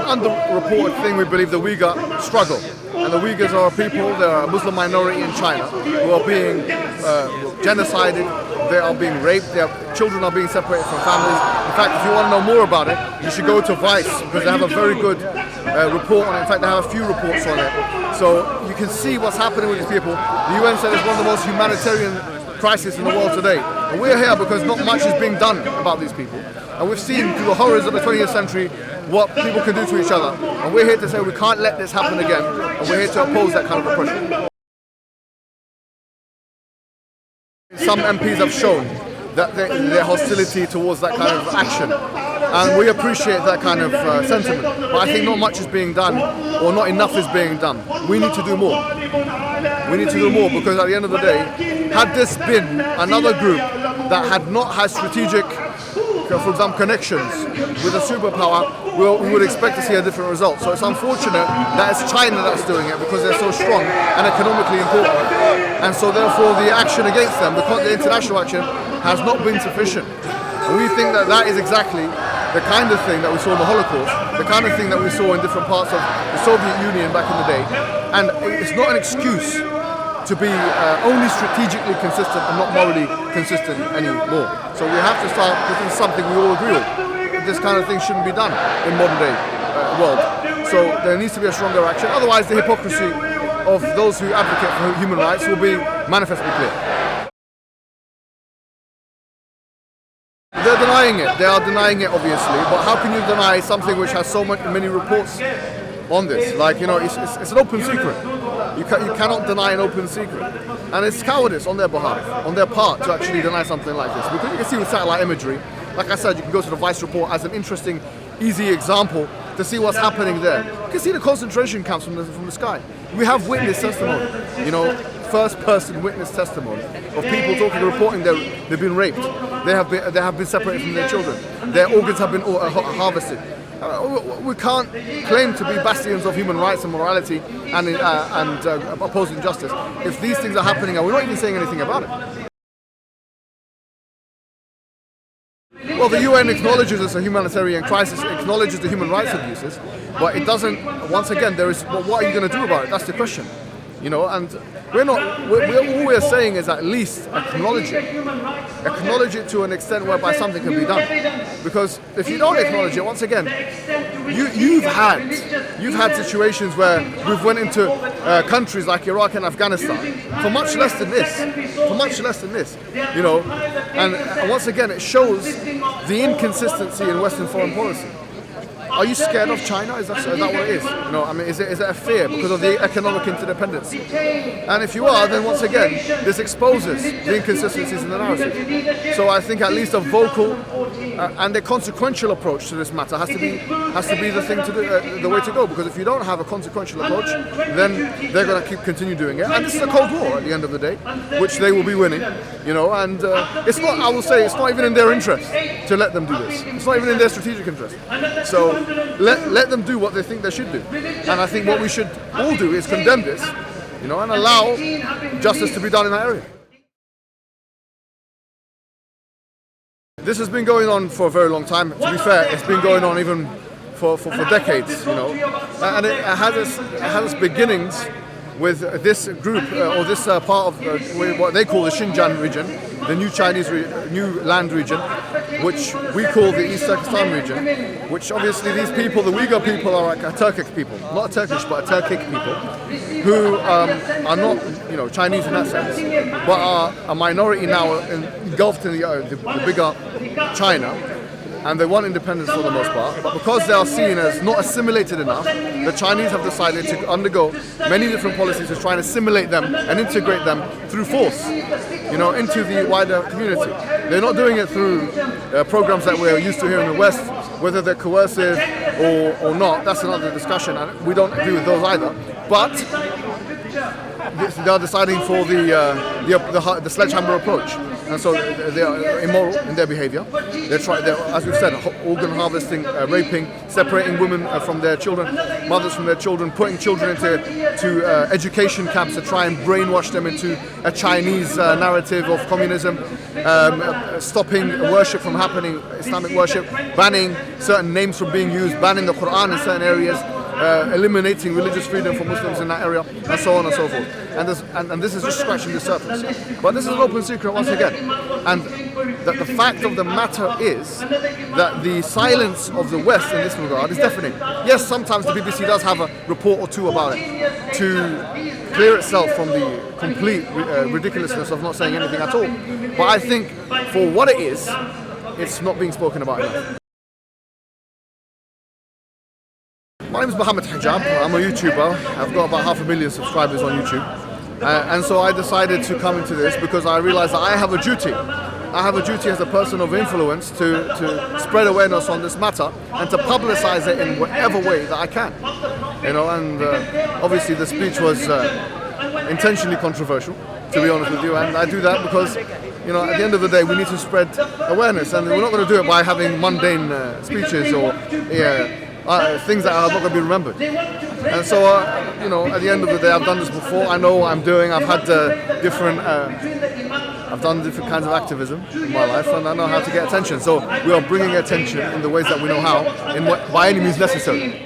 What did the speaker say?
underreported thing, we believe the Uyghur struggle. And the Uyghurs are a people, they're a Muslim minority in China who are being genocided, they are being raped, their children are being separated from families. In fact, if you want to know more about it, you should go to Vice because they have a very good report on it. In fact, they have a few reports on it. So you can see what's happening with these people. The UN said it's one of the most humanitarian crisis in the world today. And we're here because not much is being done about these people. And we've seen through the horrors of the 20th century what people can do to each other. And we're here to say we can't let this happen again. And we're here to oppose that kind of oppression. Some MPs have shown that their hostility towards that kind of action. And we appreciate that kind of sentiment. But I think not much is being done, or not enough is being done. We need to do more. We need to do more because at the end of the day, had this been another group that had not had strategic, for example, connections with a superpower, we would expect to see a different result. So it's unfortunate that it's China that's doing it because they're so strong and economically important. And so therefore the action against them, the international action, has not been sufficient. And we think that that is exactly the kind of thing that we saw in the Holocaust, the kind of thing that we saw in different parts of the Soviet Union back in the day. And it's not an excuse to be only strategically consistent and not morally consistent anymore. So we have to start, this is something we all agree with. This kind of thing shouldn't be done in modern day world. So there needs to be a stronger action. Otherwise the hypocrisy of those who advocate for human rights will be manifestly clear. They're denying it. They are denying it, obviously. But how can you deny something which has so many reports on this? Like, you know, it's an open secret. You cannot deny an open secret. And it's cowardice on their behalf, on their part, to actually deny something like this. Because you can see with satellite imagery, like I said, you can go to the Vice report as an interesting, easy example to see what's happening there. You can see the concentration camps from the sky. We have witness testimony, you know, first-person witness testimony of people talking, reporting they've been raped. They have been separated from their children. Their organs have been harvested. We can't claim to be bastions of human rights and morality and opposing justice if these things are happening and we're not even saying anything about it. Well, the UN acknowledges it's a humanitarian crisis, acknowledges the human rights abuses, but it doesn't, once again, well, what are you going to do about it? That's the question. You know, and all we're saying is at least acknowledge it to an extent whereby something can be done. Because if you don't acknowledge it, once again, you've had situations where we've went into countries like Iraq and Afghanistan for much less than this, you know, and once again it shows the inconsistency in Western foreign policy. Are you scared of China? Is that what it is? You know, I mean, is it a fear because of the economic interdependence? And if you are, then once again, this exposes the inconsistencies in the narrative. So I think at least a vocal and a consequential approach to this matter has to be the thing to do, the way to go. Because if you don't have a consequential approach, then they're going to continue doing it. And this is a Cold War at the end of the day, which they will be winning. You know, and it's not. I will say it's not even in their interest to let them do this. It's not even in their strategic interest. So let them do what they think they should do. And I think what we should all do is condemn this, you know, and allow justice to be done in that area. This has been going on for a very long time. To be fair, it's been going on even for decades, you know. And it has its beginnings with this group or this part of what they call the Xinjiang region, the new new land region, which we call the East Turkestan region, which obviously these people, the Uyghur people, are like a Turkic people, not a Turkish but a Turkic people, who are not, you know, Chinese in that sense, but are a minority now engulfed in the bigger China. And they want independence for the most part, but because they are seen as not assimilated enough, the Chinese have decided to undergo many different policies to try and assimilate them and integrate them through force, you know, into the wider community. They're not doing it through programs that we're used to here in the West, whether they're coercive or not. That's another discussion, and we don't agree with those either. But they are deciding for the sledgehammer approach. and so they are immoral in their behaviour. They're, as we've said, organ harvesting, raping, separating women from their children, mothers from their children, putting children into education camps to try and brainwash them into a Chinese narrative of communism, stopping worship from happening, Islamic worship, banning certain names from being used, banning the Quran in certain areas, eliminating religious freedom for Muslims in that area, and so on and so forth. And this is just scratching the surface. But this is an open secret once again. And the fact of the matter is that the silence of the West in this regard is deafening. Yes, sometimes the BBC does have a report or two about it to clear itself from the complete ridiculousness of not saying anything at all. But I think for what it is, it's not being spoken about enough. My name is Mohammed Hijab. I'm a YouTuber. I've got about 500,000 subscribers on YouTube. And so I decided to come into this because I realized that I have a duty. I have a duty as a person of influence to spread awareness on this matter and to publicize it in whatever way that I can. You know, and obviously the speech was intentionally controversial, to be honest with you, and I do that because, you know, at the end of the day we need to spread awareness, and we're not going to do it by having mundane speeches or things that are not going to be remembered. And so, you know, at the end of the day, I've done this before. I know what I'm doing. I've had I've done different kinds of activism in my life, and I know how to get attention. So we are bringing attention in the ways that we know how, by any means necessary.